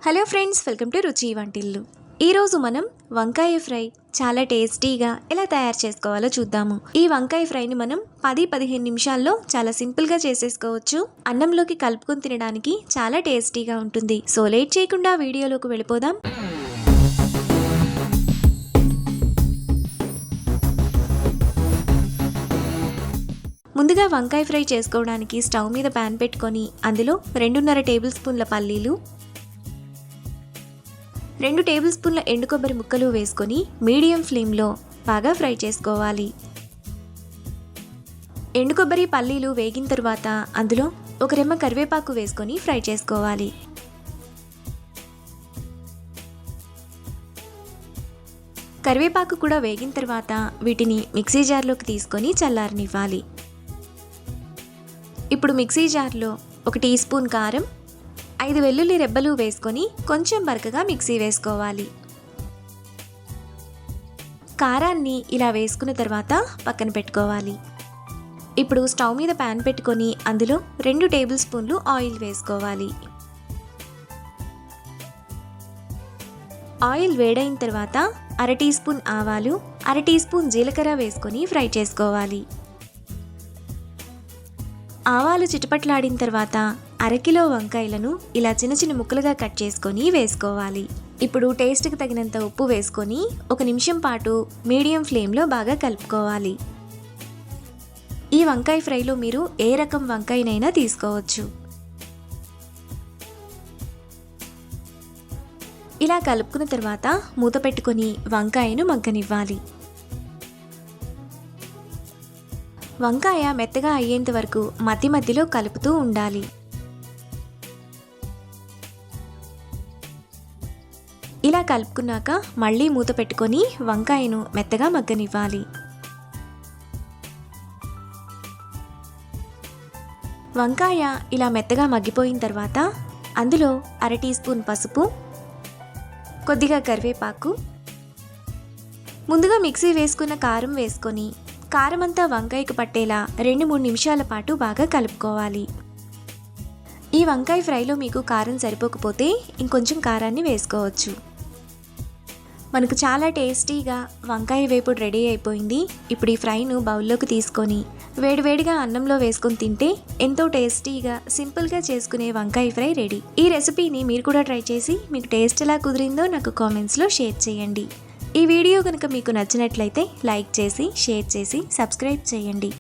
Hello friends, welcome to రుచి వంటిల్లు. ఈరోజు మనం వంకాయ ఫ్రై చాలా టేస్టీగా ఎలా తయారు చేసుకోవాలో చూద్దాము. ఈ వంకాయ ఫ్రైని మనం 10-15 నిమిషాల్లో చాలా సింపుల్గా చేసేసుకోవచ్చు. అన్నంలోకి కలుపుకొని తినడానికి చాలా టేస్టీగా ఉంటుంది. సో లేట్ చేయకుండా వీడియోలోకి వెళ్ళిపోదాం. ముందుగా వంకాయ ఫ్రై చేసుకోవడానికి స్టవ్ మీద ప్యాన్ పెట్టుకొని అందులో 2.5 టేబుల్ స్పూన్ల పల్లీలు, 2 టేబుల్ స్పూన్ల ఎండు కొబ్బరి ముక్కలు వేసుకొని మీడియం ఫ్లేమ్లో బాగా ఫ్రై చేసుకోవాలి. ఎండు కొబ్బరి పల్లీలు వేగిన తర్వాత అందులో ఒక రెమ్మ కరివేపాకు వేసుకొని ఫ్రై చేసుకోవాలి. కరివేపాకు కూడా వేగిన తర్వాత వీటిని మిక్సీ జార్లోకి తీసుకొని చల్లారనివ్వాలి. ఇప్పుడు మిక్సీ జార్లో 1 టీ స్పూన్ కారం, 5 వెల్లుల్లి రెబ్బలు వేసుకొని కొంచెం బరకగా మిక్సీ వేసుకోవాలి. కారాన్ని ఇలా వేసుకున్న తర్వాత పక్కన పెట్టుకోవాలి. ఇప్పుడు స్టవ్ మీద ప్యాన్ పెట్టుకొని అందులో 2 టేబుల్ స్పూన్లు ఆయిల్ వేసుకోవాలి. ఆయిల్ వేడైన తర్వాత 1/2 టీ స్పూన్ ఆవాలు, 1/2 టీ స్పూన్ జీలకర్ర వేసుకొని ఫ్రై చేసుకోవాలి. ఆవాలు చిటపట్లాడిన తర్వాత 1/2 కిలో వంకాయలను ఇలా చిన్న చిన్న ముక్కలుగా కట్ చేసుకొని వేసుకోవాలి. ఇప్పుడు టేస్ట్కి తగినంత ఉప్పు వేసుకొని 1 నిమిషం పాటు మీడియం ఫ్లేమ్లో బాగా కలుపుకోవాలి. ఈ వంకాయ ఫ్రైలో మీరు ఏ రకం వంకాయనైనా తీసుకోవచ్చు. ఇలా కలుపుకున్న తర్వాత మూత పెట్టుకొని వంకాయను మగ్గనివ్వాలి. వంకాయ మెత్తగా అయ్యేంత వరకు మధ్య మధ్యలో కలుపుతూ ఉండాలి. ఇలా కలుపుకున్నాక మళ్ళీ మూత పెట్టుకొని వంకాయను మెత్తగా మగ్గనివ్వాలి. వంకాయ ఇలా మెత్తగా మగ్గిపోయిన తర్వాత అందులో 1/2 టీ స్పూన్ పసుపు, కొద్దిగా కరివేపాకు, ముందుగా మిక్సీ వేసుకున్న కారం వేసుకొని కారం అంతా వంకాయకు పట్టేలా 2-3 నిమిషాల పాటు బాగా కలుపుకోవాలి. ఈ వంకాయ ఫ్రైలో మీకు కారం సరిపోకపోతే ఇంకొంచెం కారాన్ని వేసుకోవచ్చు. మనకు చాలా టేస్టీగా వంకాయ వేపుడు రెడీ అయిపోయింది. ఇప్పుడు ఈ ఫ్రైను బౌల్లోకి తీసుకొని వేడివేడిగా అన్నంలో వేసుకొని తింటే ఎంతో టేస్టీగా సింపుల్గా చేసుకునే వంకాయ ఫ్రై రెడీ. ఈ రెసిపీని మీరు కూడా ట్రై చేసి మీకు టేస్ట్ ఎలా కుదిరిందో నాకు కామెంట్స్లో షేర్ చేయండి. ఈ వీడియో కనుక మీకు నచ్చినట్లయితే లైక్ చేసి, షేర్ చేసి, సబ్స్క్రైబ్ చేయండి.